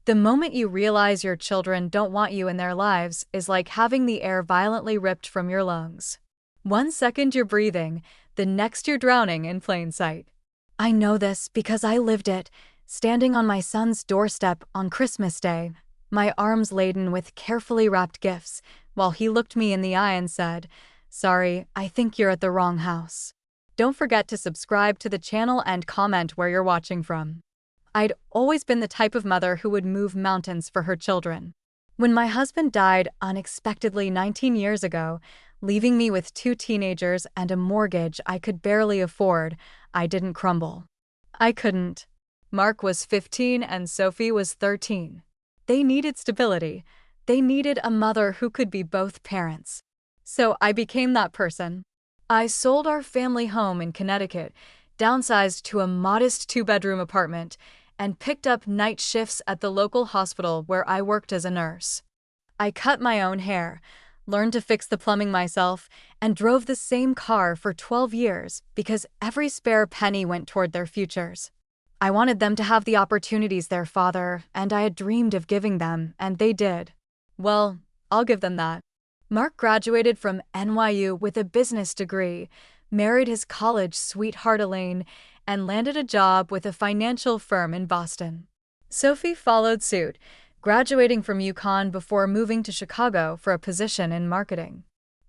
The moment you realize your children don't want you in their lives is like having the air violently ripped from your lungs. One second you're breathing, the next you're drowning in plain sight. I know this because I lived it, standing on my son's doorstep on Christmas Day, my arms laden with carefully wrapped gifts, while he looked me in the eye and said, "Sorry, I think you're at the wrong house." Don't forget to subscribe to the channel and comment where you're watching from. I'd always been the type of mother who would move mountains for her children. When my husband died unexpectedly 19 years ago, leaving me with 2 teenagers and a mortgage I could barely afford, I didn't crumble. I couldn't. Mark was 15 and Sophie was 13. They needed stability. They needed a mother who could be both parents. So I became that person. I sold our family home in Connecticut, downsized to a modest 2-bedroom apartment, and picked up night shifts at the local hospital where I worked as a nurse. I cut my own hair, learned to fix the plumbing myself, and drove the same car for 12 years because every spare penny went toward their futures. I wanted them to have the opportunities their father and I had dreamed of giving them, and they did. Well, I'll give them that. Mark graduated from NYU with a business degree, married his college sweetheart Elaine, and landed a job with a financial firm in Boston. Sophie followed suit, graduating from UConn before moving to Chicago for a position in marketing.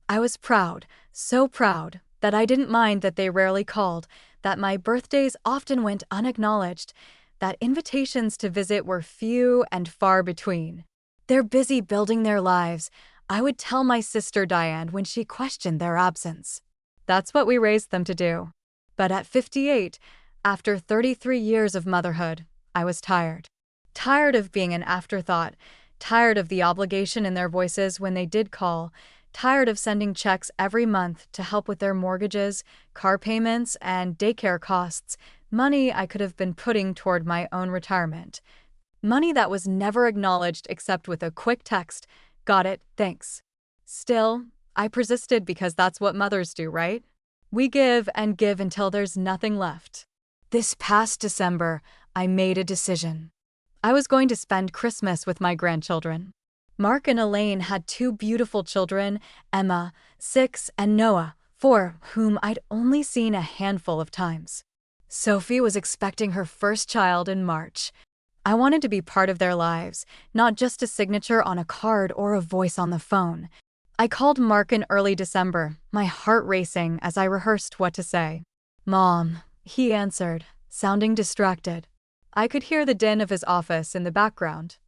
I was proud, so proud, that I didn't mind that they rarely called, that my birthdays often went unacknowledged, that invitations to visit were few and far between. They're busy building their lives, I would tell my sister Diane when she questioned their absence. That's what we raised them to do. But at 58, after 33 years of motherhood, I was tired. Tired of being an afterthought, tired of the obligation in their voices when they did call, tired of sending checks every month to help with their mortgages, car payments, and daycare costs, money I could have been putting toward my own retirement. Money that was never acknowledged except with a quick text, "Got it, thanks." Still, I persisted because that's what mothers do, right? We give and give until there's nothing left. This past December, I made a decision. I was going to spend Christmas with my grandchildren. Mark and Elaine had 2 beautiful children, Emma, 6, and Noah, 4, whom I'd only seen a handful of times. Sophie was expecting her first child in March. I wanted to be part of their lives, not just a signature on a card or a voice on the phone. I called Mark in early December, my heart racing as I rehearsed what to say. "Mom," he answered, sounding distracted. I could hear the din of his office in the background.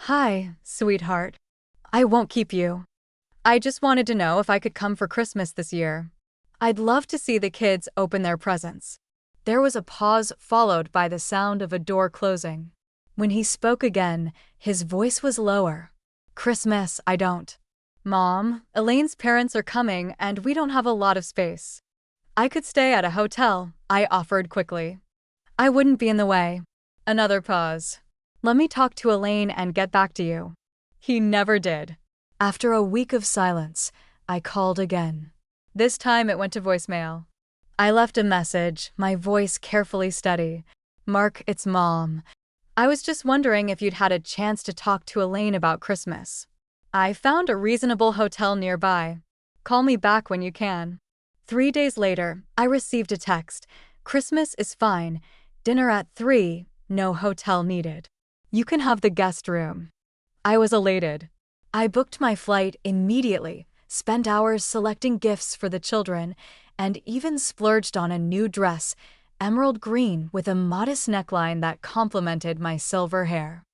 "Hi, sweetheart. I won't keep you. I just wanted to know if I could come for Christmas this year. I'd love to see the kids open their presents." There was a pause followed by the sound of a door closing. When he spoke again, his voice was lower. "Christmas, I don't. Mom, Elaine's parents are coming and we don't have a lot of space. I could stay at a hotel," I offered quickly. "I wouldn't be in the way." Another pause. "Let me talk to Elaine and get back to you." He never did. After a week of silence, I called again. This time it went to voicemail. I left a message, my voice carefully steady. "Mark, it's Mom. I was just wondering if you'd had a chance to talk to Elaine about Christmas. I found a reasonable hotel nearby. Call me back when you can." 3 days later, I received a text. "Christmas is fine. Dinner at 3, no hotel needed. You can have the guest room." I was elated. I booked my flight immediately, spent hours selecting gifts for the children, and even splurged on a new dress, emerald green with a modest neckline that complemented my silver hair.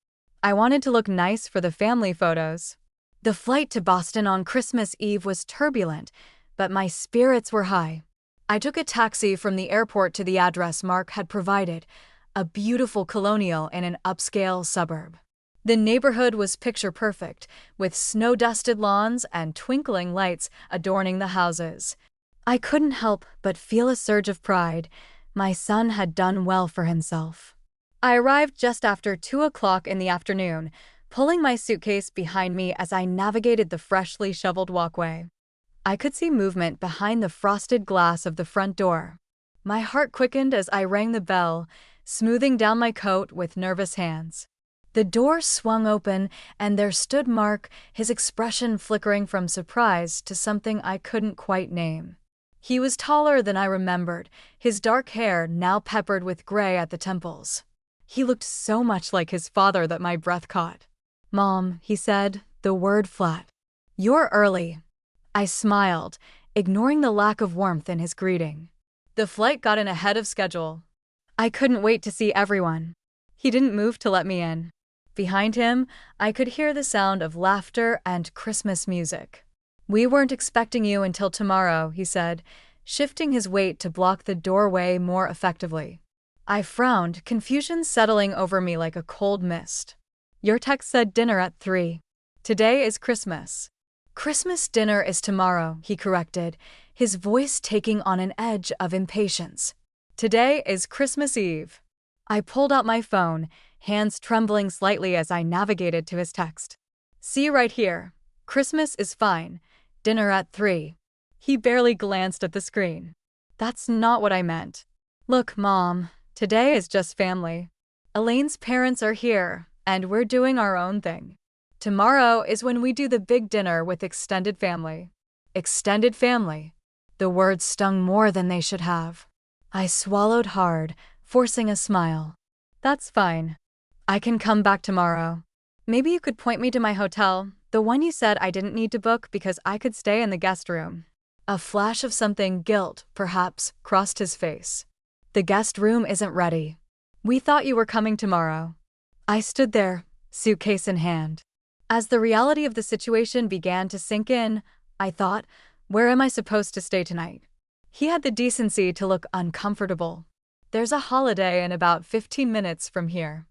I wanted to look nice for the family photos. The flight to Boston on Christmas Eve was turbulent, but my spirits were high. I took a taxi from the airport to the address Mark had provided, a beautiful colonial in an upscale suburb. The neighborhood was picture-perfect, with snow-dusted lawns and twinkling lights adorning the houses. I couldn't help but feel a surge of pride. My son had done well for himself. I arrived just after 2 o'clock in the afternoon, pulling my suitcase behind me as I navigated the freshly shoveled walkway. I could see movement behind the frosted glass of the front door. My heart quickened as I rang the bell, smoothing down my coat with nervous hands. The door swung open, and there stood Mark, his expression flickering from surprise to something I couldn't quite name. He was taller than I remembered, his dark hair now peppered with gray at the temples. He looked so much like his father that my breath caught. "Mom," he said, the word flat. "You're early." I smiled, ignoring the lack of warmth in his greeting. The flight got in ahead of schedule. I couldn't wait to see everyone. He didn't move to let me in. Behind him, I could hear the sound of laughter and Christmas music. "We weren't expecting you until tomorrow," he said, shifting his weight to block the doorway more effectively. I frowned, confusion settling over me like a cold mist. "Your text said dinner at 3. Today is Christmas." "Christmas dinner is tomorrow," he corrected, his voice taking on an edge of impatience. "Today is Christmas Eve." I pulled out my phone, hands trembling slightly as I navigated to his text. "See right here. Christmas is fine. Dinner at 3. He barely glanced at the screen. "That's not what I meant." "Look, Mom, today is just family. Elaine's parents are here, and we're doing our own thing. Tomorrow is when we do the big dinner with extended family." Extended family. The words stung more than they should have. I swallowed hard, forcing a smile. "That's fine. I can come back tomorrow. Maybe you could point me to my hotel, the one you said I didn't need to book because I could stay in the guest room." A flash of something, guilt, perhaps, crossed his face. "The guest room isn't ready. We thought you were coming tomorrow." I stood there, suitcase in hand. As the reality of the situation began to sink in, I thought, where am I supposed to stay tonight? He had the decency to look uncomfortable. "There's a Holiday in about 15 minutes from here.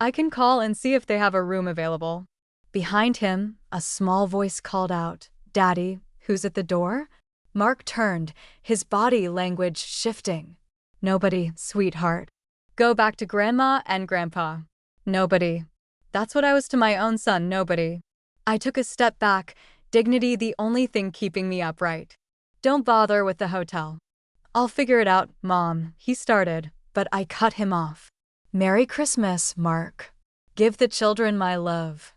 I can call and see if they have a room available." Behind him, a small voice called out, "Daddy, who's at the door?" Mark turned, his body language shifting. "Nobody, sweetheart. Go back to Grandma and Grandpa." "Nobody." That's what I was to my own son, nobody. I took a step back, dignity the only thing keeping me upright. "Don't bother with the hotel." "I'll figure it out, Mom," he started, but I cut him off. "Merry Christmas, Mark. Give the children my love."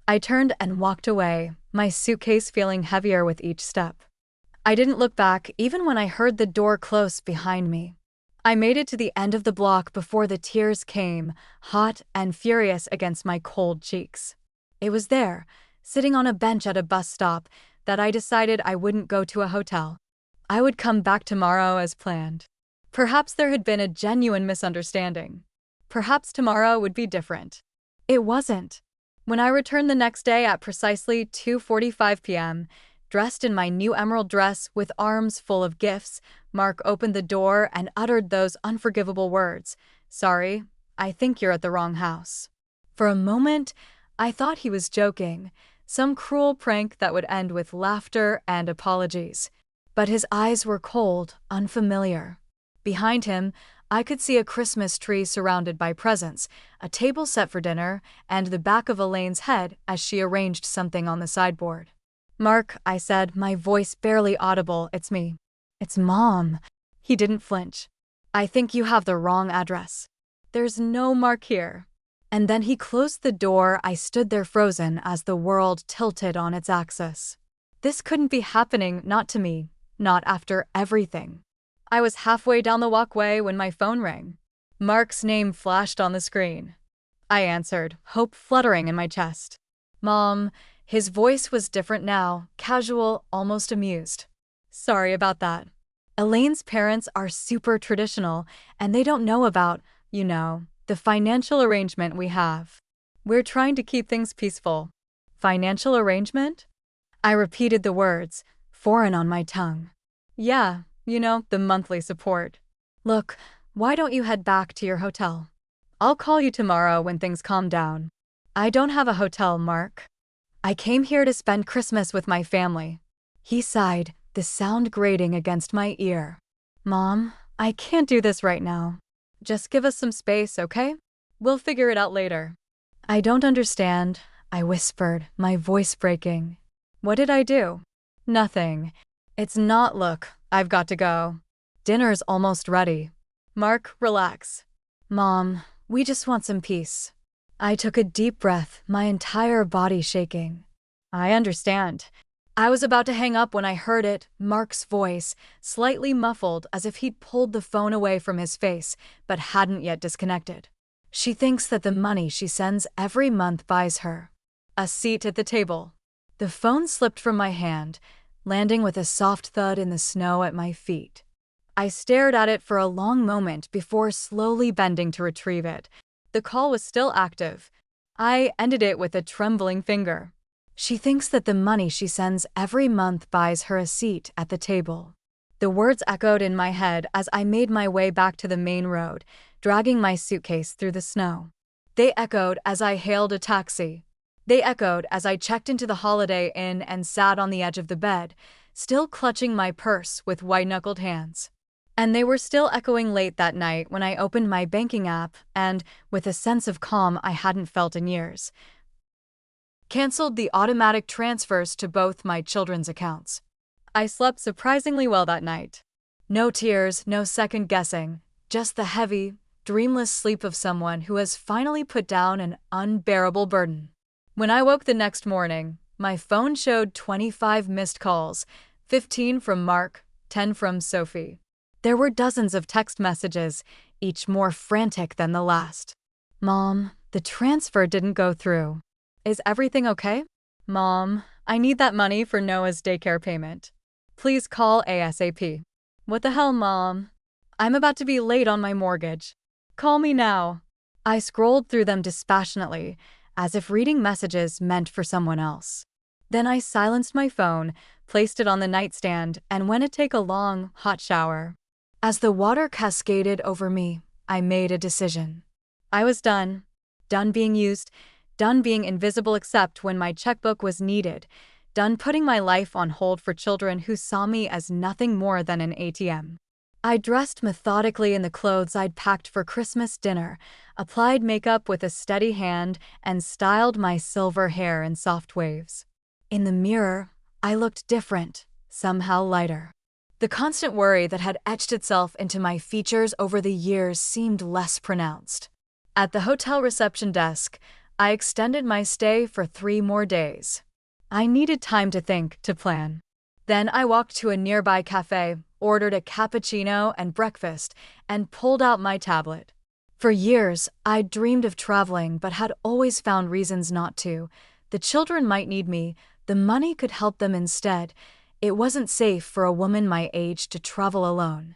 I turned and walked away, my suitcase feeling heavier with each step. I didn't look back even when I heard the door close behind me. I made it to the end of the block before the tears came, hot and furious against my cold cheeks. It was there, sitting on a bench at a bus stop, that I decided I wouldn't go to a hotel. I would come back tomorrow as planned. Perhaps there had been a genuine misunderstanding. Perhaps tomorrow would be different. It wasn't. When I returned the next day at precisely 2:45 p.m., dressed in my new emerald dress with arms full of gifts, Mark opened the door and uttered those unforgivable words, "Sorry, I think you're at the wrong house." For a moment, I thought he was joking, some cruel prank that would end with laughter and apologies. But his eyes were cold, unfamiliar. Behind him, I could see a Christmas tree surrounded by presents, a table set for dinner, and the back of Elaine's head as she arranged something on the sideboard. "Mark," I said, my voice barely audible, "it's me." "It's Mom." He didn't flinch. "I think you have the wrong address. There's no Mark here." And then he closed the door. I stood there frozen as the world tilted on its axis. This couldn't be happening, not to me, not after everything. I was halfway down the walkway when my phone rang. Mark's name flashed on the screen. I answered, hope fluttering in my chest. "Mom." His voice was different now, casual, almost amused. "Sorry about that. Elaine's parents are super traditional, and they don't know about, the financial arrangement we have. We're trying to keep things peaceful." "Financial arrangement?" I repeated the words, foreign on my tongue. "Yeah, the monthly support." "Look, why don't you head back to your hotel? I'll call you tomorrow when things calm down." "I don't have a hotel, Mark. I came here to spend Christmas with my family." He sighed, the sound grating against my ear. "Mom, I can't do this right now. Just give us some space, okay? We'll figure it out later." "I don't understand," I whispered, my voice breaking. "What did I do?" "Nothing. It's not. Look, I've got to go. Dinner's almost ready." "Mark, relax." "Mom, we just want some peace." I took a deep breath, my entire body shaking. I understand. I was about to hang up when I heard it, Mark's voice, slightly muffled as if he'd pulled the phone away from his face, but hadn't yet disconnected. She thinks that the money she sends every month buys her a seat at the table. The phone slipped from my hand, landing with a soft thud in the snow at my feet. I stared at it for a long moment before slowly bending to retrieve it. The call was still active. I ended it with a trembling finger. She thinks that the money she sends every month buys her a seat at the table. The words echoed in my head as I made my way back to the main road, dragging my suitcase through the snow. They echoed as I hailed a taxi. They echoed as I checked into the Holiday Inn and sat on the edge of the bed, still clutching my purse with white-knuckled hands. And they were still echoing late that night when I opened my banking app and, with a sense of calm I hadn't felt in years, canceled the automatic transfers to both my children's accounts. I slept surprisingly well that night. No tears, no second guessing, just the heavy, dreamless sleep of someone who has finally put down an unbearable burden. When I woke the next morning, my phone showed 25 missed calls, 15 from Mark, 10 from Sophie. There were dozens of text messages, each more frantic than the last. Mom, the transfer didn't go through. Is everything okay? Mom, I need that money for Noah's daycare payment. Please call ASAP. What the hell, Mom? I'm about to be late on my mortgage. Call me now. I scrolled through them dispassionately, as if reading messages meant for someone else. Then I silenced my phone, placed it on the nightstand, and went to take a long, hot shower. As the water cascaded over me, I made a decision. I was done. Done being used, done being invisible except when my checkbook was needed, done putting my life on hold for children who saw me as nothing more than an ATM. I dressed methodically in the clothes I'd packed for Christmas dinner, applied makeup with a steady hand, and styled my silver hair in soft waves. In the mirror, I looked different, somehow lighter. The constant worry that had etched itself into my features over the years seemed less pronounced. At the hotel reception desk, I extended my stay for 3 more days. I needed time to think, to plan. Then I walked to a nearby cafe, ordered a cappuccino and breakfast, and pulled out my tablet. For years, I'd dreamed of traveling but had always found reasons not to. The children might need me, the money could help them instead. It wasn't safe for a woman my age to travel alone.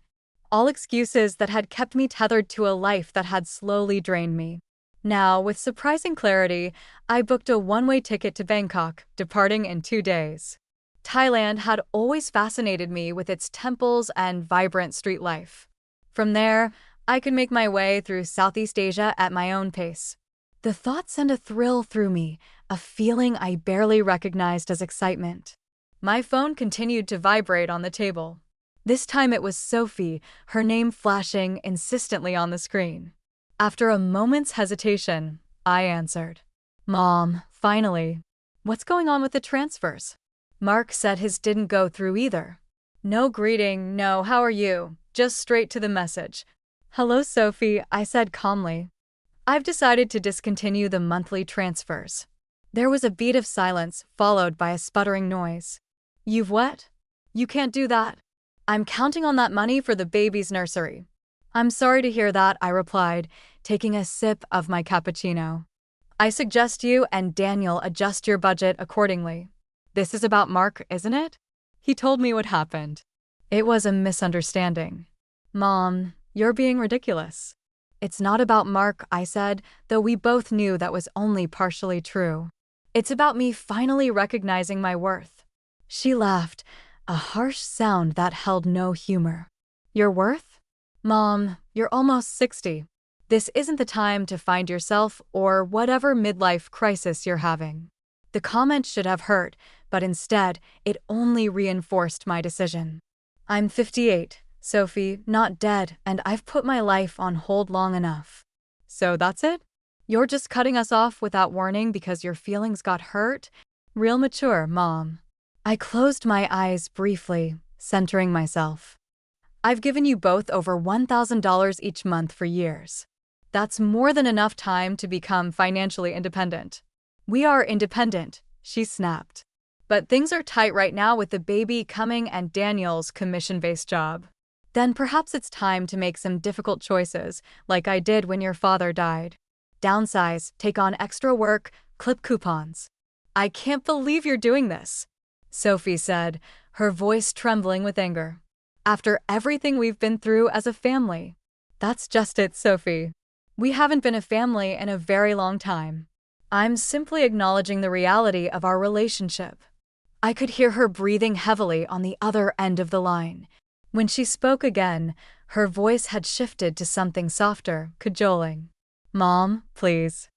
All excuses that had kept me tethered to a life that had slowly drained me. Now, with surprising clarity, I booked a one-way ticket to Bangkok, departing in 2 days. Thailand had always fascinated me with its temples and vibrant street life. From there, I could make my way through Southeast Asia at my own pace. The thought sent a thrill through me, a feeling I barely recognized as excitement. My phone continued to vibrate on the table. This time it was Sophie, her name flashing insistently on the screen. After a moment's hesitation, I answered. Mom, finally. What's going on with the transfers? Mark said his didn't go through either. No greeting, no how are you, just straight to the message. Hello, Sophie, I said calmly. I've decided to discontinue the monthly transfers. There was a beat of silence, followed by a sputtering noise. You've what? You can't do that. I'm counting on that money for the baby's nursery. I'm sorry to hear that, I replied, taking a sip of my cappuccino. I suggest you and Daniel adjust your budget accordingly. This is about Mark, isn't it? He told me what happened. It was a misunderstanding. Mom, you're being ridiculous. It's not about Mark, I said, though we both knew that was only partially true. It's about me finally recognizing my worth. She laughed, a harsh sound that held no humor. Your worth? Mom, you're almost 60. This isn't the time to find yourself or whatever midlife crisis you're having. The comment should have hurt, but instead, it only reinforced my decision. I'm 58, Sophie, not dead, and I've put my life on hold long enough. So that's it? You're just cutting us off without warning because your feelings got hurt? Real mature, Mom. I closed my eyes briefly, centering myself. I've given you both over $1,000 each month for years. That's more than enough time to become financially independent. We are independent, she snapped. But things are tight right now with the baby coming and Daniel's commission-based job. Then perhaps it's time to make some difficult choices, like I did when your father died. Downsize, take on extra work, clip coupons. I can't believe you're doing this, Sophie said, her voice trembling with anger. After everything we've been through as a family. That's just it, Sophie. We haven't been a family in a very long time. I'm simply acknowledging the reality of our relationship. I could hear her breathing heavily on the other end of the line. When she spoke again, her voice had shifted to something softer, cajoling. Mom, please.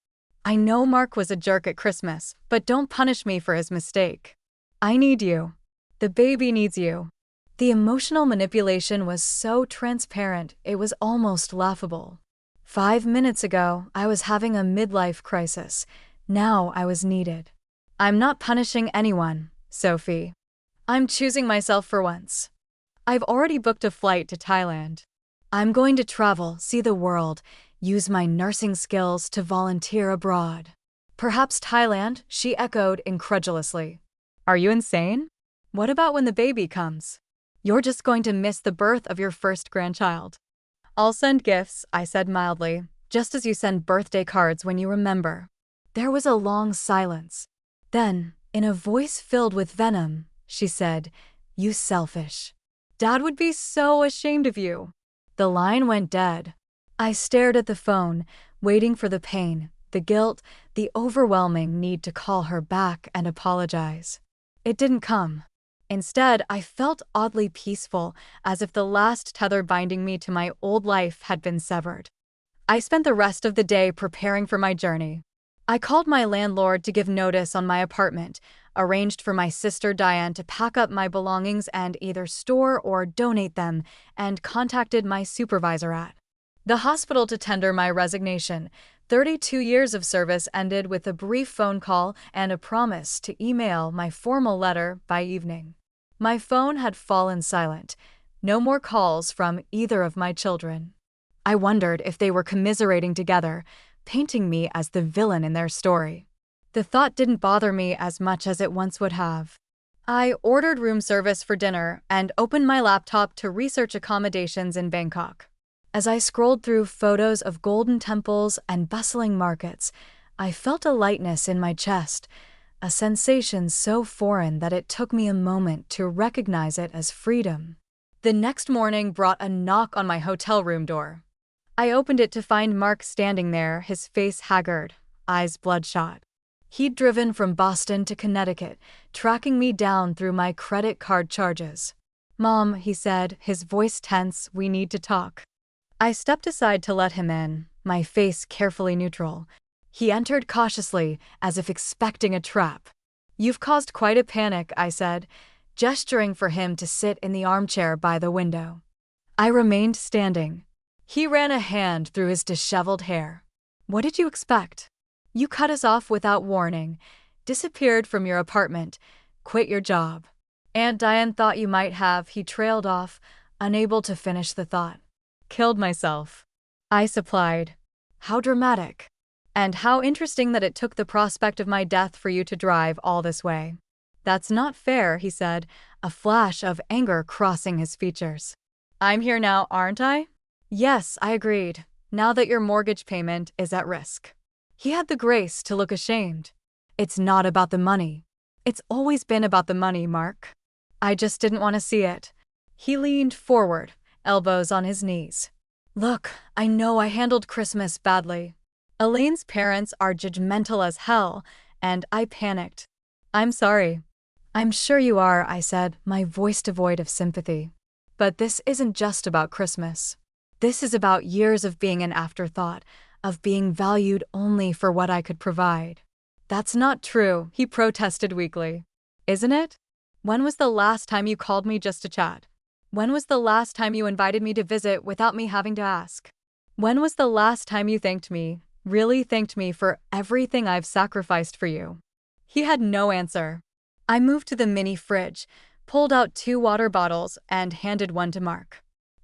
I know Mark was a jerk at Christmas, but don't punish me for his mistake. I need you. The baby needs you. The emotional manipulation was so transparent, it was almost laughable. 5 minutes ago, I was having a midlife crisis. Now I was needed. I'm not punishing anyone, Sophie. I'm choosing myself for once. I've already booked a flight to Thailand. I'm going to travel, see the world, use my nursing skills to volunteer abroad. Perhaps Thailand, she echoed incredulously. Are you insane? What about when the baby comes? You're just going to miss the birth of your first grandchild. I'll send gifts, I said mildly, just as you send birthday cards when you remember. There was a long silence. Then, in a voice filled with venom, she said, You selfish. Dad would be so ashamed of you. The line went dead. I stared at the phone, waiting for the pain, the guilt, the overwhelming need to call her back and apologize. It didn't come. Instead, I felt oddly peaceful, as if the last tether binding me to my old life had been severed. I spent the rest of the day preparing for my journey. I called my landlord to give notice on my apartment, arranged for my sister Diane to pack up my belongings and either store or donate them, and contacted my supervisor at the hospital to tender my resignation. 32 years of service ended with a brief phone call and a promise to email my formal letter by evening. My phone had fallen silent. No more calls from either of my children. I wondered if they were commiserating together, painting me as the villain in their story. The thought didn't bother me as much as it once would have. I ordered room service for dinner and opened my laptop to research accommodations in Bangkok. As I scrolled through photos of golden temples and bustling markets, I felt a lightness in my chest, a sensation so foreign that it took me a moment to recognize it as freedom. The next morning brought a knock on my hotel room door. I opened it to find Mark standing there, his face haggard, eyes bloodshot. He'd driven from Boston to Connecticut, tracking me down through my credit card charges. Mom, he said, his voice tense, we need to talk. I stepped aside to let him in, my face carefully neutral. He entered cautiously, as if expecting a trap. You've caused quite a panic, I said, gesturing for him to sit in the armchair by the window. I remained standing. He ran a hand through his disheveled hair. What did you expect? You cut us off without warning, disappeared from your apartment, quit your job. Aunt Diane thought you might have, he trailed off, unable to finish the thought. Killed myself. I supplied. How dramatic. And how interesting that it took the prospect of my death for you to drive all this way. That's not fair, he said, a flash of anger crossing his features. I'm here now, aren't I? Yes, I agreed, now that your mortgage payment is at risk. He had the grace to look ashamed. It's not about the money. It's always been about the money, Mark. I just didn't want to see it. He leaned forward, elbows on his knees. Look, I know I handled Christmas badly. Elaine's parents are judgmental as hell, and I panicked. I'm sorry. I'm sure you are, I said, my voice devoid of sympathy. But this isn't just about Christmas. This is about years of being an afterthought, of being valued only for what I could provide. That's not true, he protested weakly. Isn't it? When was the last time you called me just to chat? When was the last time you invited me to visit without me having to ask? When was the last time you thanked me, really thanked me for everything I've sacrificed for you? He had no answer. I moved to the mini fridge, pulled out 2 water bottles, and handed one to Mark.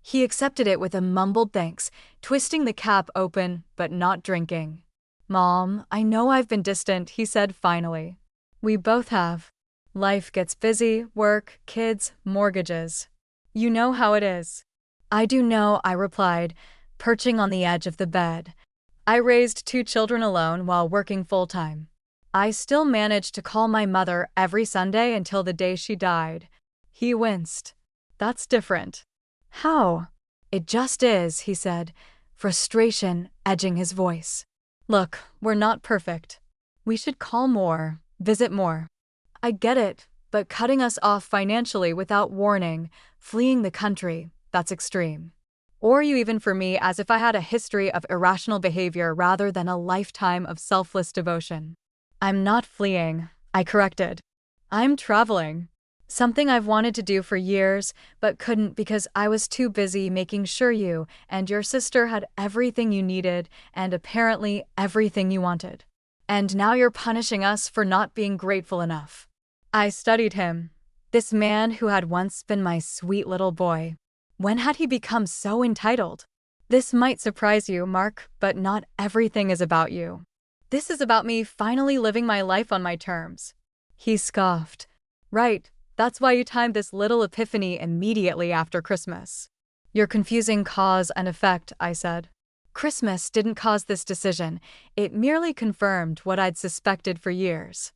He accepted it with a mumbled thanks, twisting the cap open but not drinking. "Mom, I know I've been distant," he said finally. "We both have. Life gets busy, work, kids, mortgages. You know how it is." "I do know," I replied, perching on the edge of the bed. I raised 2 children alone while working full-time. I still managed to call my mother every Sunday until the day she died. He winced. "That's different." "How?" "It just is," he said, frustration edging his voice. "Look, we're not perfect. We should call more, visit more. I get it, but cutting us off financially without warning, fleeing the country, that's extreme. Or you even for me as if I had a history of irrational behavior rather than a lifetime of selfless devotion." "I'm not fleeing," I corrected. "I'm traveling. Something I've wanted to do for years, but couldn't because I was too busy making sure you and your sister had everything you needed and apparently everything you wanted. And now you're punishing us for not being grateful enough." I studied him. This man who had once been my sweet little boy. When had he become so entitled? "This might surprise you, Mark, but not everything is about you. This is about me finally living my life on my terms." He scoffed. "Right. That's why you timed this little epiphany immediately after Christmas." "You're confusing cause and effect," I said. "Christmas didn't cause this decision. It merely confirmed what I'd suspected for years.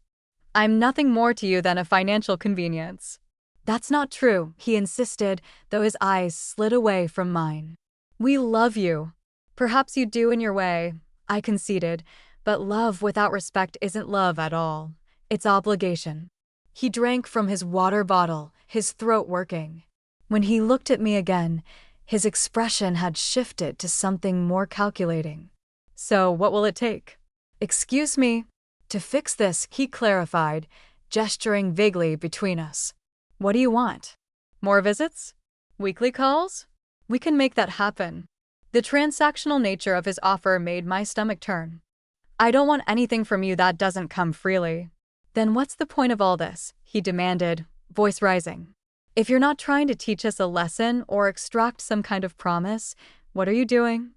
I'm nothing more to you than a financial convenience." "That's not true," he insisted, though his eyes slid away from mine. "We love you." "Perhaps you do in your way," I conceded, "but love without respect isn't love at all. It's obligation." He drank from his water bottle, his throat working. When he looked at me again, his expression had shifted to something more calculating. "So what will it take?" "Excuse me." "To fix this," he clarified, gesturing vaguely between us. "What do you want? More visits? Weekly calls? We can make that happen." The transactional nature of his offer made my stomach turn. "I don't want anything from you that doesn't come freely." "Then what's the point of all this?" he demanded, voice rising. "If you're not trying to teach us a lesson or extract some kind of promise, what are you doing?"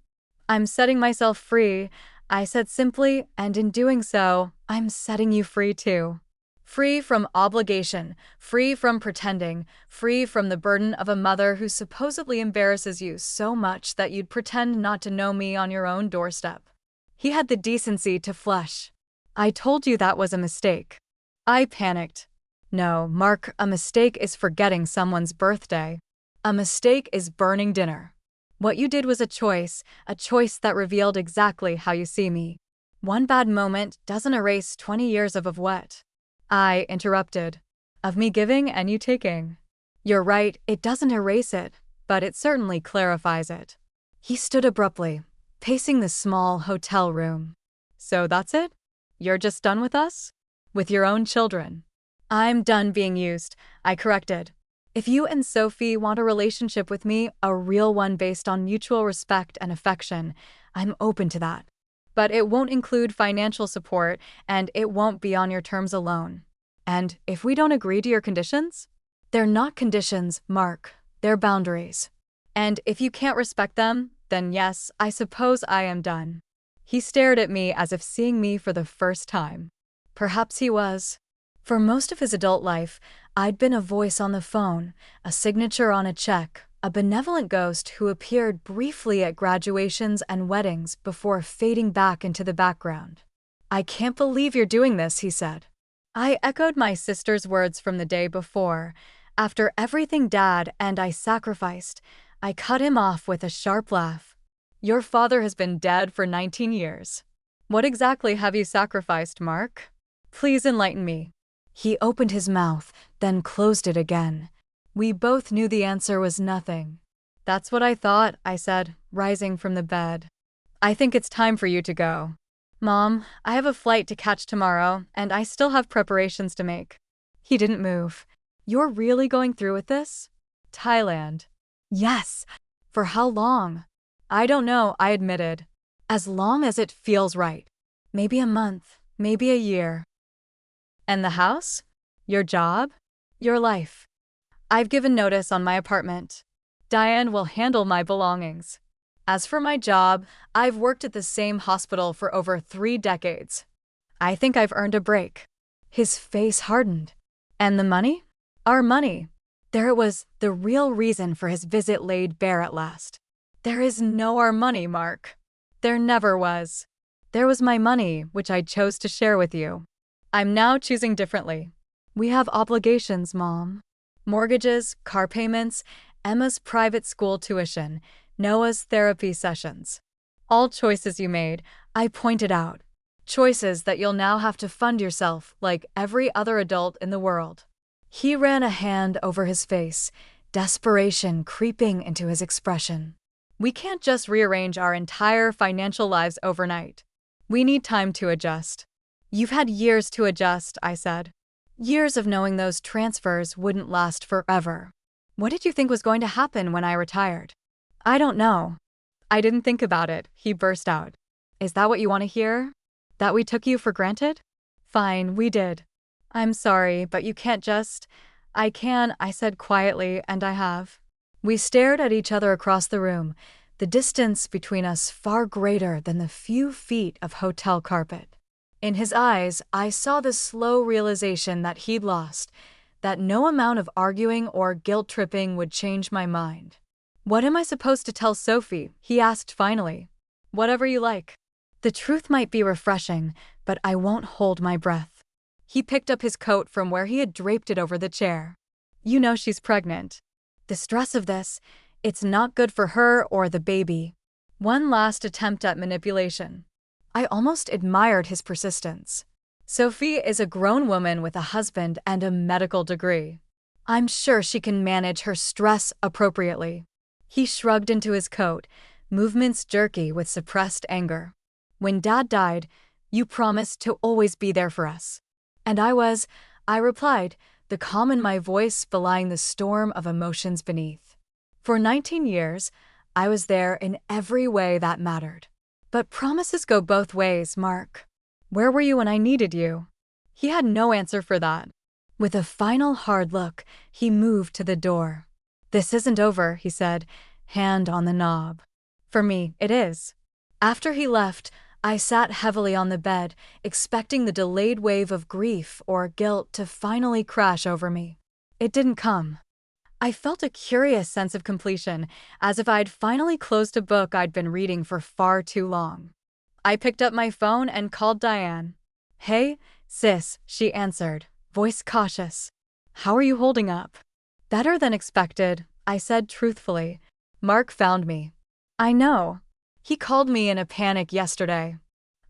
"I'm setting myself free," I said simply, "and in doing so, I'm setting you free too. Free from obligation, free from pretending, free from the burden of a mother who supposedly embarrasses you so much that you'd pretend not to know me on your own doorstep." He had the decency to flush. "I told you that was a mistake." I panicked. "No, Mark, a mistake is forgetting someone's birthday. A mistake is burning dinner. What you did was a choice that revealed exactly how you see me. One bad moment doesn't erase 20 years of what?" I interrupted. "Of me giving and you taking." "You're right, it doesn't erase it, but it certainly clarifies it." He stood abruptly, pacing the small hotel room. "So that's it? You're just done with us? With your own children?" "I'm done being used," I corrected. "If you and Sophie want a relationship with me, a real one based on mutual respect and affection, I'm open to that. But it won't include financial support, and it won't be on your terms alone. And if we don't agree to your conditions?" "They're not conditions, Mark. They're boundaries. And if you can't respect them, then yes, I suppose I am done." He stared at me as if seeing me for the first time. Perhaps he was. For most of his adult life, I'd been a voice on the phone, a signature on a check, a benevolent ghost who appeared briefly at graduations and weddings before fading back into the background. "I can't believe you're doing this," he said. I echoed my sister's words from the day before. After everything Dad and I sacrificed, I cut him off with a sharp laugh. "Your father has been dead for 19 years. What exactly have you sacrificed, Mark? Please enlighten me." He opened his mouth, then closed it again. We both knew the answer was nothing. "That's what I thought," I said, rising from the bed. "I think it's time for you to go." "Mom, I have a flight to catch tomorrow, and I still have preparations to make." He didn't move. "You're really going through with this?" "Thailand." "Yes." "For how long?" "I don't know," I admitted. "As long as it feels right. Maybe a month, maybe a year." "And the house? Your job? Your life?" "I've given notice on my apartment." Diane will handle my belongings. As for my job, I've worked at the same hospital for over 3 decades. I think I've earned a break." His face hardened. And the money? Our money. There it was, the real reason for his visit laid bare at last. "There is no our money, Mark. There never was. There was my money, which I chose to share with you. I'm now choosing differently. We have obligations, Mom. Mortgages, car payments, Emma's private school tuition, Noah's therapy sessions. All choices you made," I pointed out. "Choices that you'll now have to fund yourself like every other adult in the world." He ran a hand over his face, desperation creeping into his expression. "We can't just rearrange our entire financial lives overnight. We need time to adjust." "You've had years to adjust," I said. "Years of knowing those transfers wouldn't last forever. What did you think was going to happen when I retired?" "I don't know. I didn't think about it," he burst out. "Is that what you want to hear? That we took you for granted? Fine, we did. I'm sorry, but you can't just—" "I can," I said quietly, "and I have." We stared at each other across the room, the distance between us far greater than the few feet of hotel carpet. In his eyes, I saw the slow realization that he'd lost, that no amount of arguing or guilt-tripping would change my mind. "What am I supposed to tell Sophie?" he asked finally. "Whatever you like. The truth might be refreshing, but I won't hold my breath." He picked up his coat from where he had draped it over the chair. "You know she's pregnant. The stress of this, it's not good for her or the baby." One last attempt at manipulation. I almost admired his persistence. "Sophie is a grown woman with a husband and a medical degree. I'm sure she can manage her stress appropriately." He shrugged into his coat, movements jerky with suppressed anger. "When Dad died, you promised to always be there for us." "And I replied, the calm in my voice belying the storm of emotions beneath. "For 19 years, I was there in every way that mattered. But promises go both ways, Mark. Where were you when I needed you?" He had no answer for that. With a final hard look, he moved to the door. "This isn't over," he said, hand on the knob. "For me, it is." After he left, I sat heavily on the bed, expecting the delayed wave of grief or guilt to finally crash over me. It didn't come. I felt a curious sense of completion, as if I'd finally closed a book I'd been reading for far too long. I picked up my phone and called Diane. "Hey, sis," she answered, voice cautious. "How are you holding up?" "Better than expected," I said truthfully. "Mark found me." "I know. He called me in a panic yesterday.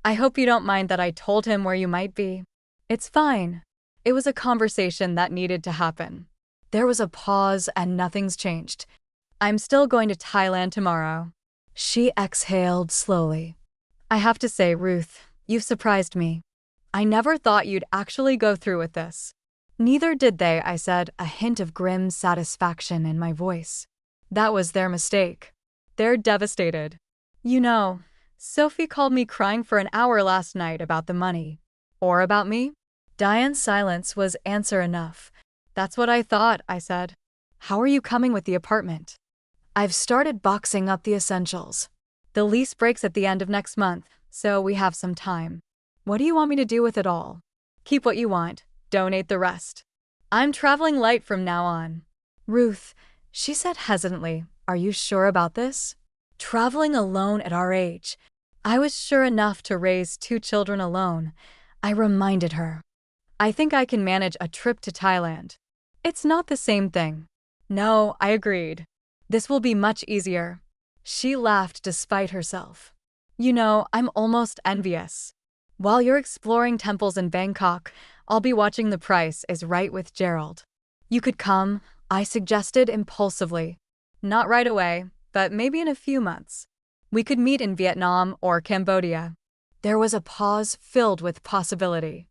I hope you don't mind that I told him where you might be." "It's fine. It was a conversation that needed to happen." There was a pause and nothing's changed. "I'm still going to Thailand tomorrow." She exhaled slowly. "I have to say, Ruth, you've surprised me. I never thought you'd actually go through with this." "Neither did they," I said, a hint of grim satisfaction in my voice. "That was their mistake. They're devastated. You know, Sophie called me crying for an hour last night about the money." "Or about me?" Diane's silence was answer enough. "That's what I thought," I said. "How are you coming with the apartment?" "I've started boxing up the essentials. The lease breaks at the end of next month, so we have some time." "What do you want me to do with it all?" "Keep what you want. Donate the rest. I'm traveling light from now on." "Ruth," she said hesitantly, "are you sure about this?" Traveling alone at our age. I was sure enough to raise 2 children alone. I reminded her. "I think I can manage a trip to Thailand." "It's not the same thing." "No," I agreed. "This will be much easier." She laughed despite herself. "You know, I'm almost envious. While you're exploring temples in Bangkok, I'll be watching The Price is Right with Gerald." "You could come," I suggested impulsively. "Not right away, but maybe in a few months. We could meet in Vietnam or Cambodia." There was a pause filled with possibility.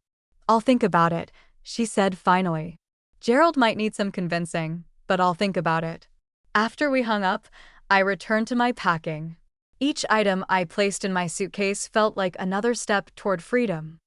"I'll think about it," she said finally. "Gerald might need some convincing, but I'll think about it." After we hung up, I returned to my packing. Each item I placed in my suitcase felt like another step toward freedom.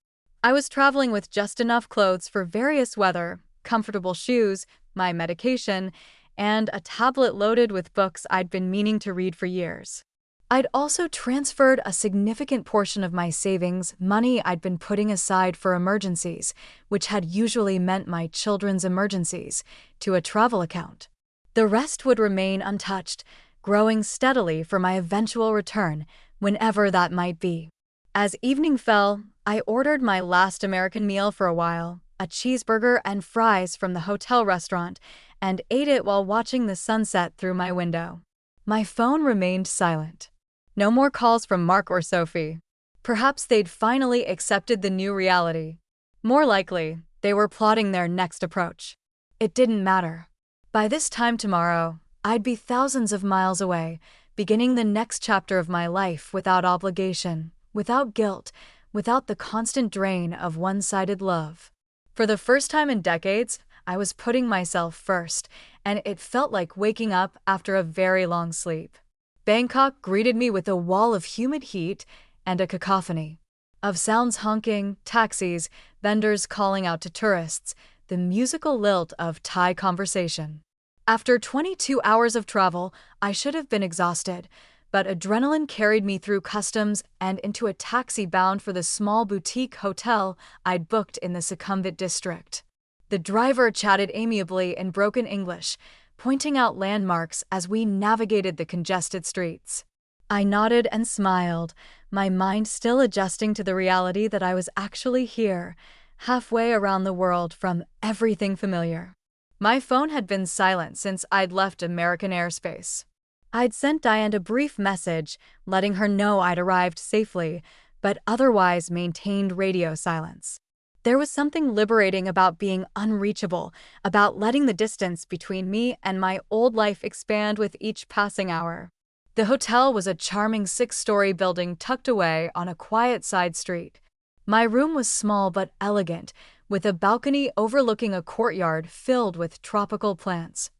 I was traveling with just enough clothes for various weather, comfortable shoes, my medication, and a tablet loaded with books I'd been meaning to read for years. I'd also transferred a significant portion of my savings, money I'd been putting aside for emergencies, which had usually meant my children's emergencies, to a travel account. The rest would remain untouched, growing steadily for my eventual return, whenever that might be. As evening fell, I ordered my last American meal for a while, a cheeseburger and fries from the hotel restaurant, and ate it while watching the sunset through my window. My phone remained silent. No more calls from Mark or Sophie. Perhaps they'd finally accepted the new reality. More likely, they were plotting their next approach. It didn't matter. By this time tomorrow, I'd be thousands of miles away, beginning the next chapter of my life without obligation, without guilt, without the constant drain of one-sided love. For the first time in decades, I was putting myself first, and it felt like waking up after a very long sleep. Bangkok greeted me with a wall of humid heat and a cacophony of sounds: honking, taxis, vendors calling out to tourists, the musical lilt of Thai conversation. After 22 hours of travel, I should have been exhausted, but adrenaline carried me through customs and into a taxi bound for the small boutique hotel I'd booked in the Sukhumvit district. The driver chatted amiably in broken English, pointing out landmarks as we navigated the congested streets. I nodded and smiled, my mind still adjusting to the reality that I was actually here, halfway around the world from everything familiar. My phone had been silent since I'd left American airspace. I'd sent Diane a brief message, letting her know I'd arrived safely, but otherwise maintained radio silence. There was something liberating about being unreachable, about letting the distance between me and my old life expand with each passing hour. The hotel was a charming 6-story building tucked away on a quiet side street. My room was small but elegant, with a balcony overlooking a courtyard filled with tropical plants.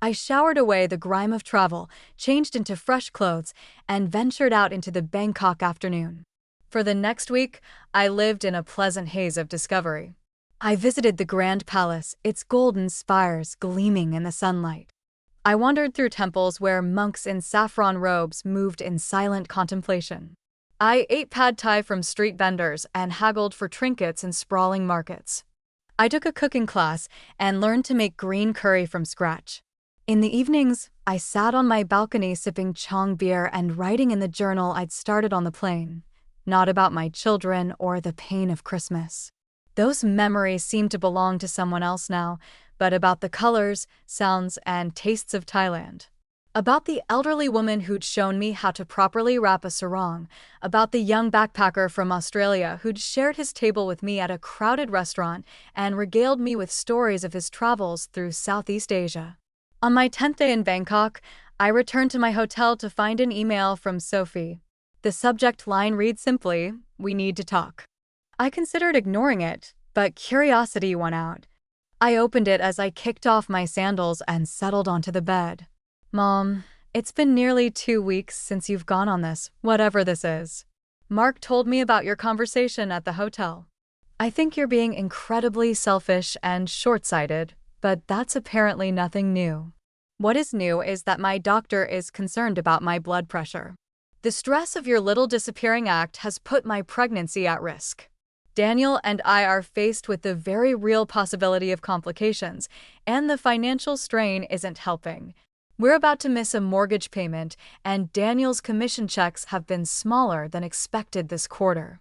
I showered away the grime of travel, changed into fresh clothes, and ventured out into the Bangkok afternoon. For the next week, I lived in a pleasant haze of discovery. I visited the Grand Palace, its golden spires gleaming in the sunlight. I wandered through temples where monks in saffron robes moved in silent contemplation. I ate pad thai from street vendors and haggled for trinkets in sprawling markets. I took a cooking class and learned to make green curry from scratch. In the evenings, I sat on my balcony sipping Chang beer and writing in the journal I'd started on the plane. Not about my children or the pain of Christmas. Those memories seemed to belong to someone else now, but about the colors, sounds, and tastes of Thailand. About the elderly woman who'd shown me how to properly wrap a sarong, about the young backpacker from Australia who'd shared his table with me at a crowded restaurant and regaled me with stories of his travels through Southeast Asia. On my 10th day in Bangkok, I returned to my hotel to find an email from Sophie. The subject line read simply, "We need to talk." I considered ignoring it, but curiosity won out. I opened it as I kicked off my sandals and settled onto the bed. "Mom, it's been nearly 2 weeks since you've gone on this, whatever this is. Mark told me about your conversation at the hotel. I think you're being incredibly selfish and short-sighted, but that's apparently nothing new. What is new is that my doctor is concerned about my blood pressure. The stress of your little disappearing act has put my pregnancy at risk. Daniel and I are faced with the very real possibility of complications, and the financial strain isn't helping. We're about to miss a mortgage payment, and Daniel's commission checks have been smaller than expected this quarter.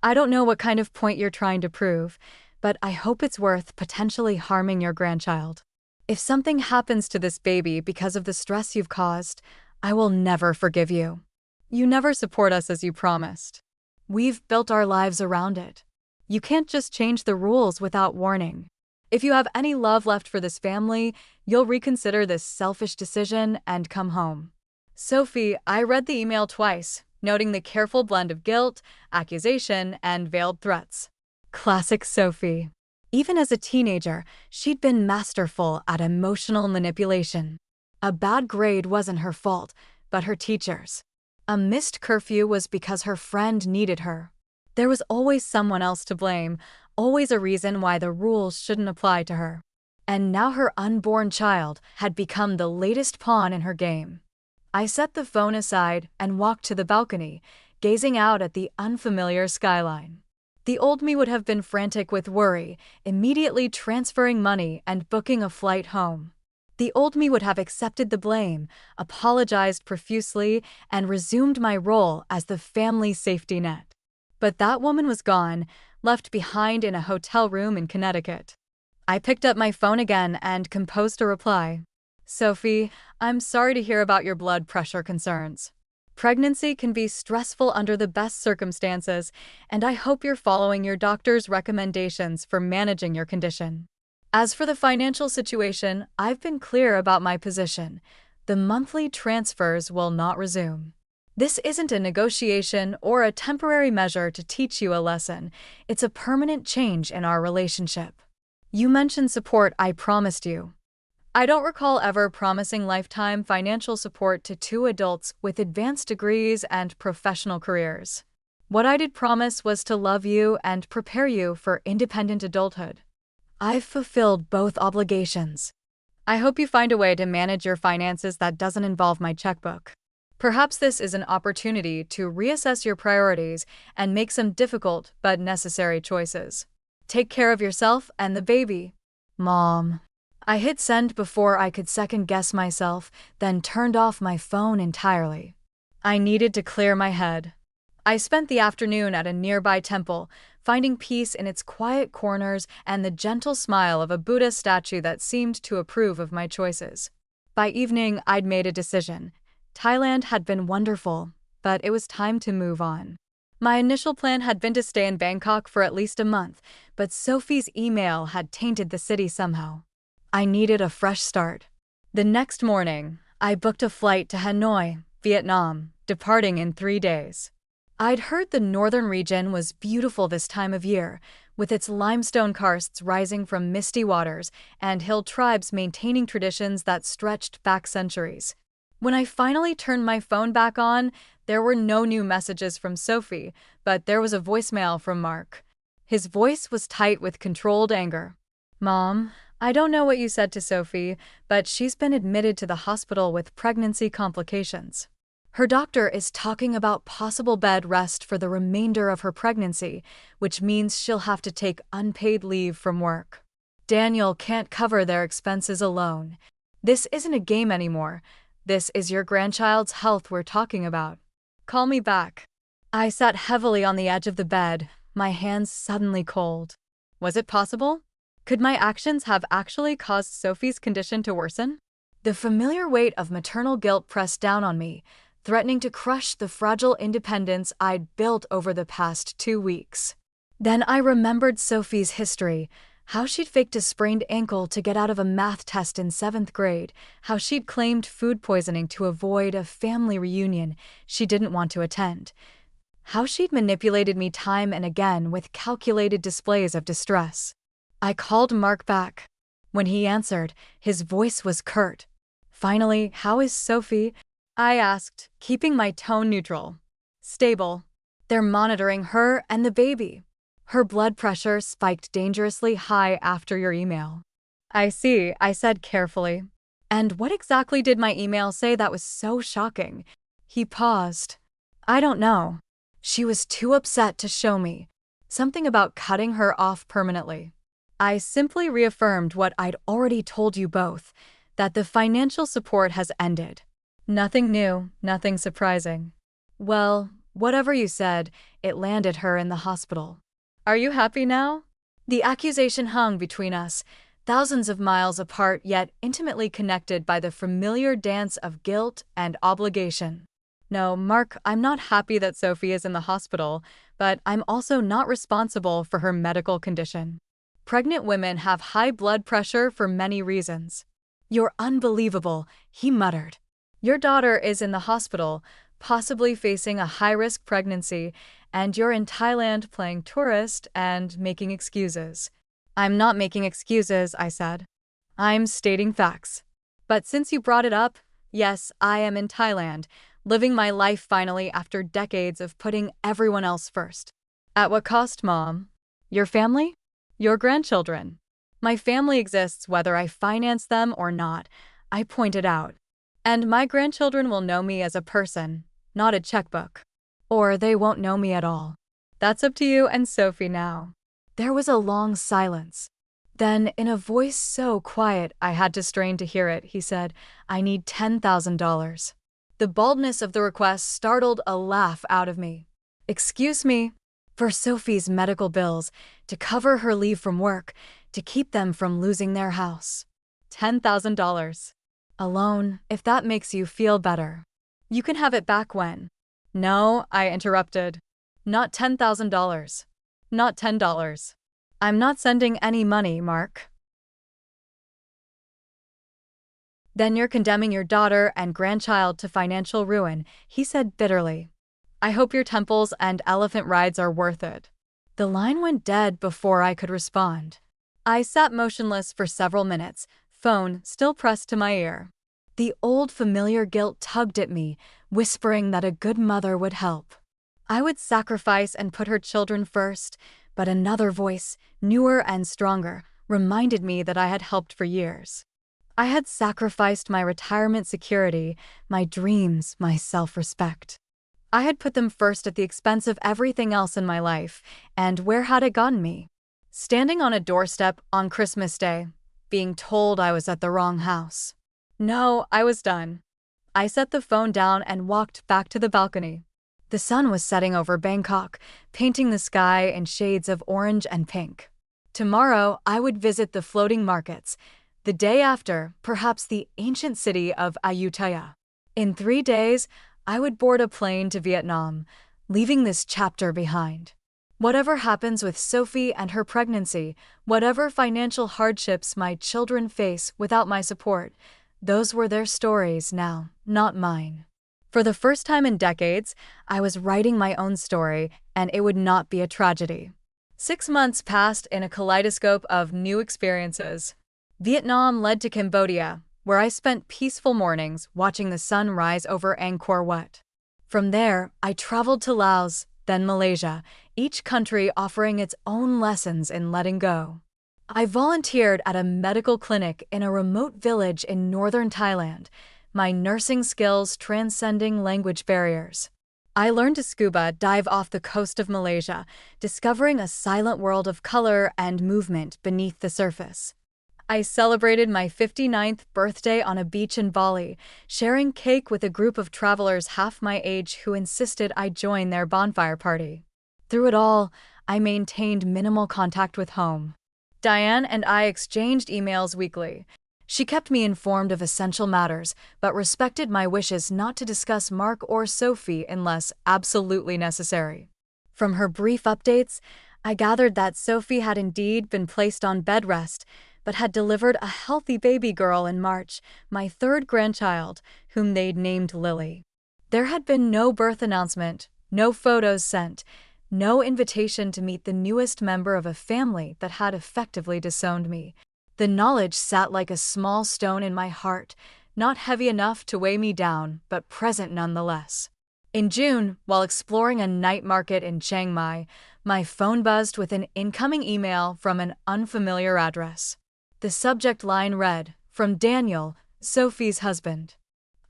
I don't know what kind of point you're trying to prove, but I hope it's worth potentially harming your grandchild. If something happens to this baby because of the stress you've caused, I will never forgive you. You never support us as you promised. We've built our lives around it. You can't just change the rules without warning. If you have any love left for this family, you'll reconsider this selfish decision and come home." Sophie, I read the email twice, noting the careful blend of guilt, accusation, and veiled threats. Classic Sophie. Even as a teenager, she'd been masterful at emotional manipulation. A bad grade wasn't her fault, but her teacher's. A missed curfew was because her friend needed her. There was always someone else to blame, always a reason why the rules shouldn't apply to her. And now her unborn child had become the latest pawn in her game. I set the phone aside and walked to the balcony, gazing out at the unfamiliar skyline. The old me would have been frantic with worry, immediately transferring money and booking a flight home. The old me would have accepted the blame, apologized profusely, and resumed my role as the family safety net. But that woman was gone, left behind in a hotel room in Connecticut. I picked up my phone again and composed a reply. Sophie, I'm sorry to hear about your blood pressure concerns. Pregnancy can be stressful under the best circumstances, and I hope you're following your doctor's recommendations for managing your condition. As for the financial situation, I've been clear about my position. The monthly transfers will not resume. This isn't a negotiation or a temporary measure to teach you a lesson. It's a permanent change in our relationship. You mentioned support I promised you. I don't recall ever promising lifetime financial support to two adults with advanced degrees and professional careers. What I did promise was to love you and prepare you for independent adulthood. I've fulfilled both obligations. I hope you find a way to manage your finances that doesn't involve my checkbook. Perhaps this is an opportunity to reassess your priorities and make some difficult but necessary choices. Take care of yourself and the baby. Mom. I hit send before I could second-guess myself, then turned off my phone entirely. I needed to clear my head. I spent the afternoon at a nearby temple, finding peace in its quiet corners and the gentle smile of a Buddha statue that seemed to approve of my choices. By evening, I'd made a decision. Thailand had been wonderful, but it was time to move on. My initial plan had been to stay in Bangkok for at least a month, but Sophie's email had tainted the city somehow. I needed a fresh start. The next morning, I booked a flight to Hanoi, Vietnam, departing in 3 days. I'd heard the northern region was beautiful this time of year, with its limestone karsts rising from misty waters and hill tribes maintaining traditions that stretched back centuries. When I finally turned my phone back on, there were no new messages from Sophie, but there was a voicemail from Mark. His voice was tight with controlled anger. Mom, I don't know what you said to Sophie, but she's been admitted to the hospital with pregnancy complications. Her doctor is talking about possible bed rest for the remainder of her pregnancy, which means she'll have to take unpaid leave from work. Daniel can't cover their expenses alone. This isn't a game anymore. This is your grandchild's health we're talking about. Call me back. I sat heavily on the edge of the bed, my hands suddenly cold. Was it possible? Could my actions have actually caused Sophie's condition to worsen? The familiar weight of maternal guilt pressed down on me, threatening to crush the fragile independence I'd built over the past 2 weeks. Then I remembered Sophie's history, how she'd faked a sprained ankle to get out of a math test in 7th grade, how she'd claimed food poisoning to avoid a family reunion she didn't want to attend, how she'd manipulated me time and again with calculated displays of distress. I called Mark back. When he answered, his voice was curt. Finally, how is Sophie? I asked, keeping my tone neutral. Stable. They're monitoring her and the baby. Her blood pressure spiked dangerously high after your email. I see, I said carefully. And what exactly did my email say that was so shocking? He paused. I don't know. She was too upset to show me. Something about cutting her off permanently. I simply reaffirmed what I'd already told you both, that the financial support has ended. Nothing new, nothing surprising. Well, whatever you said, it landed her in the hospital. Are you happy now? The accusation hung between us, thousands of miles apart yet intimately connected by the familiar dance of guilt and obligation. No, Mark, I'm not happy that Sophie is in the hospital, but I'm also not responsible for her medical condition. Pregnant women have high blood pressure for many reasons. You're unbelievable, he muttered. Your daughter is in the hospital, possibly facing a high-risk pregnancy, and you're in Thailand playing tourist and making excuses. I'm not making excuses, I said. I'm stating facts. But since you brought it up, yes, I am in Thailand, living my life finally after decades of putting everyone else first. At what cost, Mom? Your family? Your grandchildren? My family exists whether I finance them or not, I pointed out. And my grandchildren will know me as a person, not a checkbook. Or they won't know me at all. That's up to you and Sophie now. There was a long silence. Then, in a voice so quiet I had to strain to hear it, he said, "I need $10,000. The baldness of the request startled a laugh out of me. "Excuse me?" "For Sophie's medical bills, to cover her leave from work, to keep them from losing their house." $10,000. Alone, if that makes you feel better. You can have it back when. No, I interrupted. Not $10,000. Not $10. I'm not sending any money, Mark. Then you're condemning your daughter and grandchild to financial ruin, he said bitterly. I hope your temples and elephant rides are worth it. The line went dead before I could respond. I sat motionless for several minutes, phone still pressed to my ear. The old familiar guilt tugged at me, whispering that a good mother would help. I would sacrifice and put her children first, but another voice, newer and stronger, reminded me that I had helped for years. I had sacrificed my retirement security, my dreams, my self-respect. I had put them first at the expense of everything else in my life, and where had it gotten me? Standing on a doorstep on Christmas Day, being told I was at the wrong house. No, I was done. I set the phone down and walked back to the balcony. The sun was setting over Bangkok, painting the sky in shades of orange and pink. Tomorrow, I would visit the floating markets. The day after, perhaps the ancient city of Ayutthaya. In 3 days, I would board a plane to Vietnam, leaving this chapter behind. Whatever happens with Sophie and her pregnancy, whatever financial hardships my children face without my support, those were their stories now, not mine. For the first time in decades, I was writing my own story, and it would not be a tragedy. 6 months passed in a kaleidoscope of new experiences. Vietnam led to Cambodia, where I spent peaceful mornings watching the sun rise over Angkor Wat. From there, I traveled to Laos, then Malaysia, each country offering its own lessons in letting go. I volunteered at a medical clinic in a remote village in northern Thailand, my nursing skills transcending language barriers. I learned to scuba dive off the coast of Malaysia, discovering a silent world of color and movement beneath the surface. I celebrated my 59th birthday on a beach in Bali, sharing cake with a group of travelers half my age who insisted I join their bonfire party. Through it all, I maintained minimal contact with home. Diane and I exchanged emails weekly. She kept me informed of essential matters, but respected my wishes not to discuss Mark or Sophie unless absolutely necessary. From her brief updates, I gathered that Sophie had indeed been placed on bed rest, but had delivered a healthy baby girl in March, my 3rd grandchild, whom they'd named Lily. There had been no birth announcement, no photos sent, no invitation to meet the newest member of a family that had effectively disowned me. The knowledge sat like a small stone in my heart, not heavy enough to weigh me down, but present nonetheless. In June, while exploring a night market in Chiang Mai, my phone buzzed with an incoming email from an unfamiliar address. The subject line read, "From Daniel, Sophie's husband."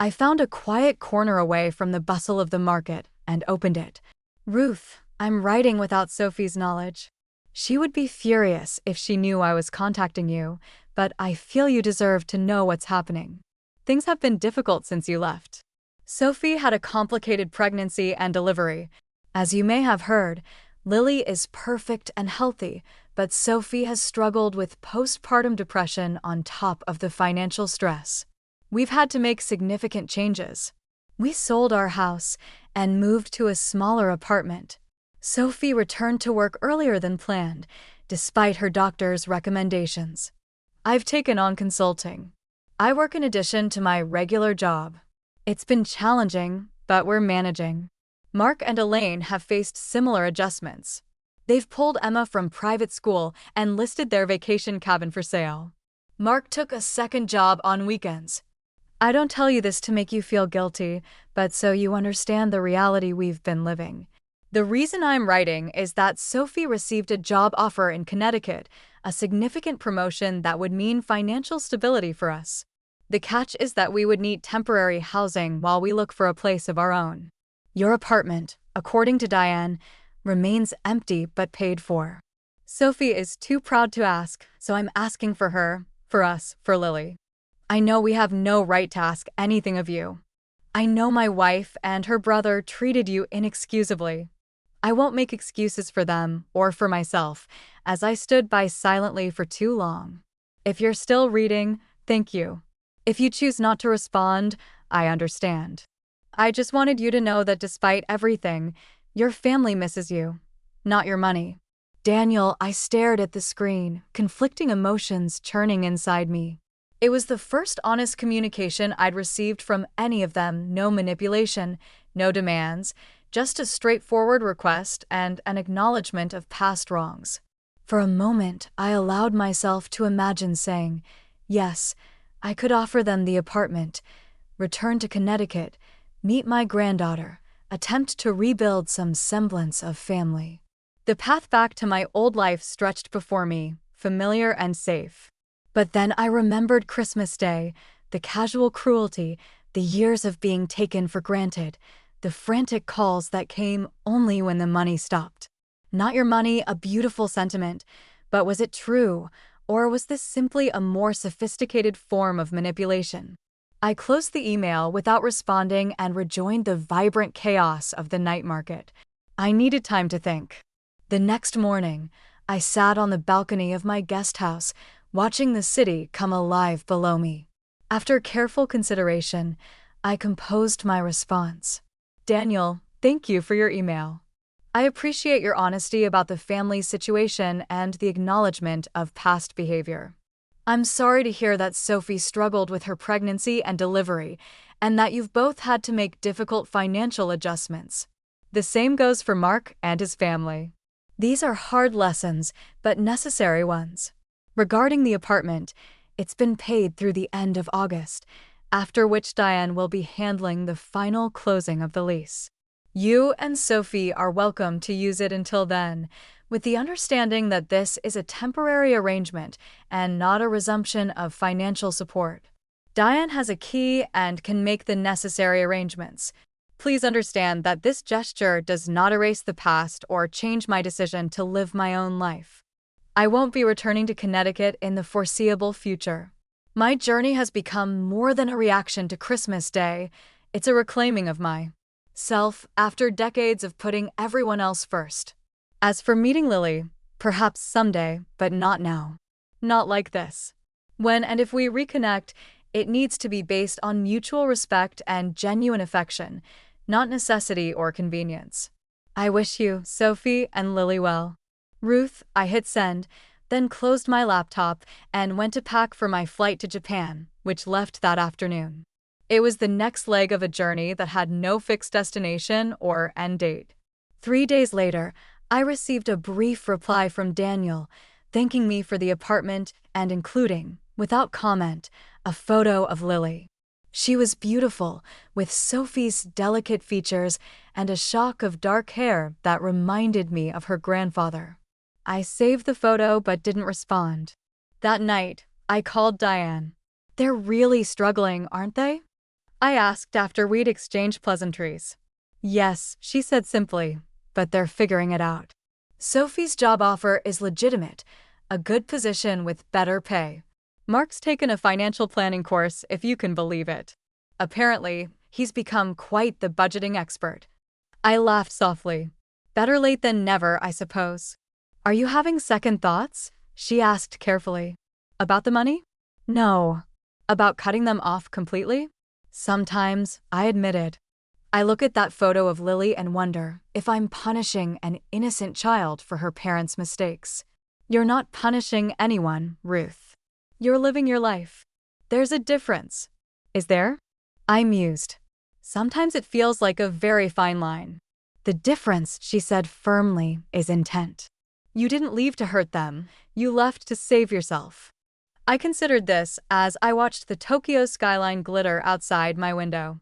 I found a quiet corner away from the bustle of the market and opened it. "Ruth, I'm writing without Sophie's knowledge. She would be furious if she knew I was contacting you, but I feel you deserve to know what's happening. Things have been difficult since you left. Sophie had a complicated pregnancy and delivery. As you may have heard, Lily is perfect and healthy, but Sophie has struggled with postpartum depression on top of the financial stress. We've had to make significant changes. We sold our house and moved to a smaller apartment. Sophie returned to work earlier than planned, despite her doctor's recommendations. I've taken on consulting. I work in addition to my regular job. It's been challenging, but we're managing. Mark and Elaine have faced similar adjustments. They've pulled Emma from private school and listed their vacation cabin for sale. Mark took a second job on weekends. I don't tell you this to make you feel guilty, but so you understand the reality we've been living. The reason I'm writing is that Sophie received a job offer in Connecticut, a significant promotion that would mean financial stability for us. The catch is that we would need temporary housing while we look for a place of our own. Your apartment, according to Diane, remains empty but paid for. Sophie is too proud to ask, so I'm asking for her, for us, for Lily. I know we have no right to ask anything of you. I know my wife and her brother treated you inexcusably. I won't make excuses for them or for myself, as I stood by silently for too long. If you're still reading, thank you. If you choose not to respond, I understand. I just wanted you to know that despite everything, your family misses you, not your money. Daniel, I stared at the screen, conflicting emotions churning inside me. It was the first honest communication I'd received from any of them, no manipulation, no demands, just a straightforward request and an acknowledgement of past wrongs. For a moment, I allowed myself to imagine saying, yes, I could offer them the apartment, return to Connecticut, meet my granddaughter, attempt to rebuild some semblance of family. The path back to my old life stretched before me, familiar and safe. But then I remembered Christmas Day, the casual cruelty, the years of being taken for granted, the frantic calls that came only when the money stopped. Not your money, a beautiful sentiment, but was it true, or was this simply a more sophisticated form of manipulation? I closed the email without responding and rejoined the vibrant chaos of the night market. I needed time to think. The next morning, I sat on the balcony of my guest house, watching the city come alive below me. After careful consideration, I composed my response. Daniel, thank you for your email. I appreciate your honesty about the family situation and the acknowledgement of past behavior. I'm sorry to hear that Sophie struggled with her pregnancy and delivery, and that you've both had to make difficult financial adjustments. The same goes for Mark and his family. These are hard lessons, but necessary ones. Regarding the apartment, it's been paid through the end of August, after which Diane will be handling the final closing of the lease. You and Sophie are welcome to use it until then, with the understanding that this is a temporary arrangement and not a resumption of financial support. Diane has a key and can make the necessary arrangements. Please understand that this gesture does not erase the past or change my decision to live my own life. I won't be returning to Connecticut in the foreseeable future. My journey has become more than a reaction to Christmas Day. It's a reclaiming of myself after decades of putting everyone else first. As for meeting Lily, perhaps someday, but not now. Not like this. When and if we reconnect, it needs to be based on mutual respect and genuine affection, not necessity or convenience. I wish you, Sophie, and Lily well. Ruth, I hit send, then closed my laptop and went to pack for my flight to Japan, which left that afternoon. It was the next leg of a journey that had no fixed destination or end date. 3 days later, I received a brief reply from Daniel, thanking me for the apartment and including, without comment, a photo of Lily. She was beautiful, with Sophie's delicate features and a shock of dark hair that reminded me of her grandfather. I saved the photo but didn't respond. That night, I called Diane. They're really struggling, aren't they? I asked after we'd exchanged pleasantries. Yes, she said simply, but they're figuring it out. Sophie's job offer is legitimate, a good position with better pay. Mark's taken a financial planning course, if you can believe it. Apparently, he's become quite the budgeting expert. I laughed softly. Better late than never, I suppose. Are you having second thoughts? She asked carefully. About the money? No. About cutting them off completely? Sometimes, I admitted. I look at that photo of Lily and wonder if I'm punishing an innocent child for her parents' mistakes. You're not punishing anyone, Ruth. You're living your life. There's a difference. Is there? I mused. Sometimes it feels like a very fine line. The difference, she said firmly, is intent. You didn't leave to hurt them. You left to save yourself. I considered this as I watched the Tokyo skyline glitter outside my window.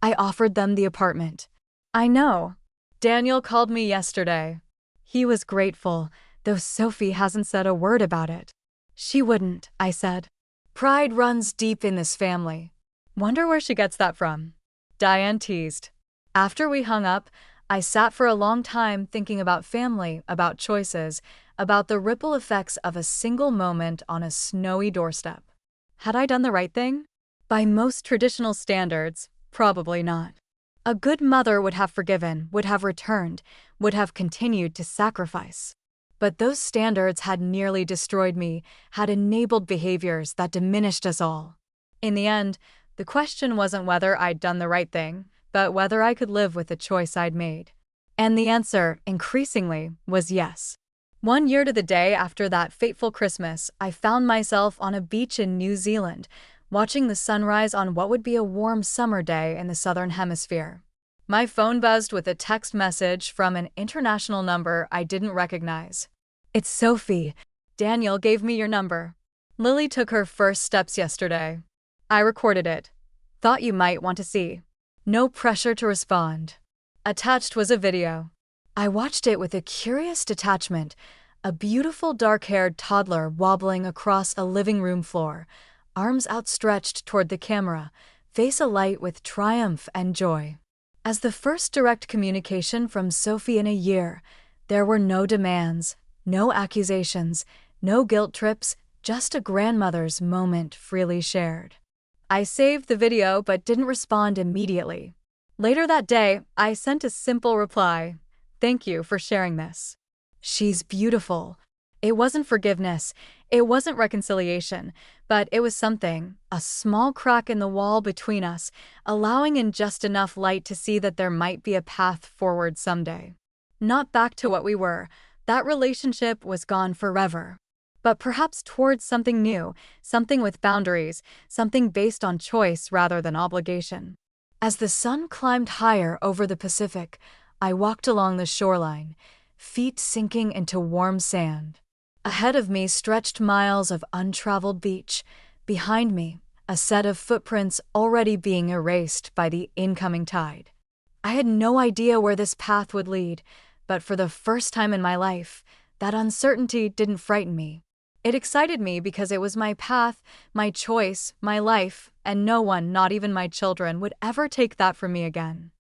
I offered them the apartment. I know. Daniel called me yesterday. He was grateful, though Sophie hasn't said a word about it. She wouldn't, I said. Pride runs deep in this family. Wonder where she gets that from. Diane teased. After we hung up, I sat for a long time thinking about family, about choices, about the ripple effects of a single moment on a snowy doorstep. Had I done the right thing? By most traditional standards, probably not. A good mother would have forgiven, would have returned, would have continued to sacrifice. But those standards had nearly destroyed me, had enabled behaviors that diminished us all. In the end, the question wasn't whether I'd done the right thing, but whether I could live with the choice I'd made. And the answer, increasingly, was yes. 1 year to the day after that fateful Christmas, I found myself on a beach in New Zealand, watching the sunrise on what would be a warm summer day in the Southern Hemisphere. My phone buzzed with a text message from an international number I didn't recognize. It's Sophie. Daniel gave me your number. Lily took her first steps yesterday. I recorded it. Thought you might want to see. No pressure to respond. Attached was a video. I watched it with a curious detachment, a beautiful dark-haired toddler wobbling across a living room floor, arms outstretched toward the camera, face alight with triumph and joy. As the first direct communication from Sophie in a year, there were no demands, no accusations, no guilt trips, just a grandmother's moment freely shared. I saved the video but didn't respond immediately. Later that day, I sent a simple reply. Thank you for sharing this. She's beautiful. It wasn't forgiveness, it wasn't reconciliation, but it was something, a small crack in the wall between us, allowing in just enough light to see that there might be a path forward someday. Not back to what we were. That relationship was gone forever. But perhaps towards something new, something with boundaries, something based on choice rather than obligation. As the sun climbed higher over the Pacific, I walked along the shoreline, feet sinking into warm sand. Ahead of me stretched miles of untraveled beach. Behind me, a set of footprints already being erased by the incoming tide. I had no idea where this path would lead, but for the first time in my life, that uncertainty didn't frighten me. It excited me because it was my path, my choice, my life, and no one, not even my children, would ever take that from me again.